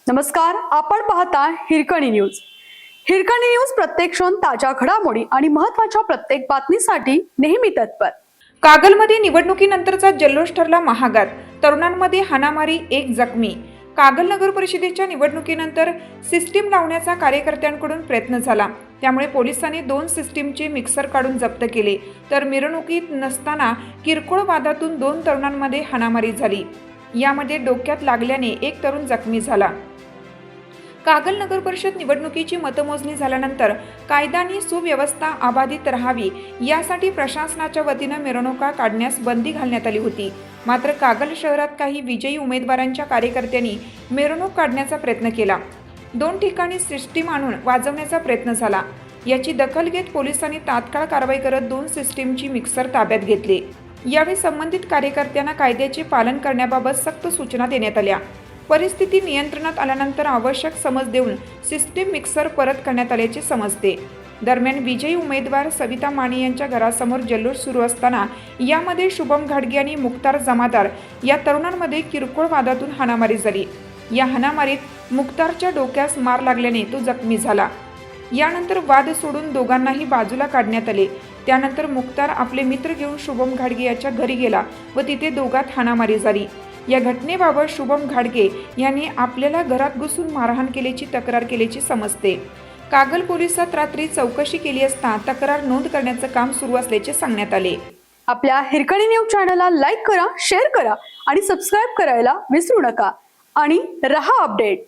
नमस्कार, आपण पाहता हिरकणी न्यूज. हिरकणी न्यूज प्रत्येक क्षण ताज्या घडामोडी आणि महत्त्वाच्या प्रत्येक बातमीसाठी नेहमी तत्पर. कागलमध्ये निवडणुकीनंतरचा जल्लोष ठरला महागात. तरुणांमध्ये हाणामारी, एक जखमी. कागल नगर परिषदेच्या निवडणुकीनंतर सिस्टीम लावण्याचा कार्यकर्त्यांकडून प्रयत्न झाला. त्यामुळे पोलिसांनी 2 सिस्टीमचे मिक्सर काढून जप्त केले. तर मिरवणुकीत नसताना किरकोळ वादातून 2 तरुणांमध्ये हाणामारी झाली. यामध्ये डोक्यात लागल्याने एक तरुण जखमी झाला. कागल नगर परिषद निवडणुकीची मतमोजणी झाल्यानंतर कायदा आणि सुव्यवस्था अबाधित राहावी यासाठी प्रशासनाच्या वतीनं मिरवणुका काढण्यास बंदी घालण्यात आली होती. मात्र कागल शहरात काही विजयी उमेदवारांच्या कार्यकर्त्यांनी मिरवणूक काढण्याचा प्रयत्न केला. 2 ठिकाणी सिस्टीम आणून वाजवण्याचा प्रयत्न झाला. याची दखल घेत पोलिसांनी तात्काळ कारवाई करत 2 सिस्टीमची मिक्सर ताब्यात घेतले. यावेळी संबंधित कार्यकर्त्यांना कायद्याचे पालन करण्याबाबत सक्त सूचना देण्यात आल्या. परिस्थिती नियंत्रणात आल्यानंतर आवश्यक समज देऊन सिस्टीम मिक्सर परत करण्यात आल्याचे समजते. दरम्यान विजयी उमेदवार सविता माने यांच्या घरासमोर जल्लोष सुरू असताना यामध्ये शुभम घाडगे आणि मुख्तार जमादार या तरुणांमध्ये किरकोळ वादातून हाणामारी झाली. या हाणामारीत मुख्तारच्या डोक्यास मार लागल्याने तो जखमी झाला. यानंतर वाद सोडून दोघांनाही बाजूला काढण्यात आले. त्यानंतर मुख्तार आपले मित्र घेऊन शुभम घाडगे याच्या घरी गेला व तिथे दोघात हाणामारी झाली. या घटनेबाबत शुभम घाडगे यांनी आपल्याला घरात घुसून मारहाण केल्याची तक्रार केल्याची समजते. कागल पोलिसात रात्री चौकशी केली असता तक्रार नोंद करण्याचं काम सुरू असल्याचे सांगण्यात आले. आपल्या हिरकणी न्यूज चॅनलला लाईक करा, शेअर करा आणि सबस्क्राईब करायला विसरू नका आणि रहा अपडेट.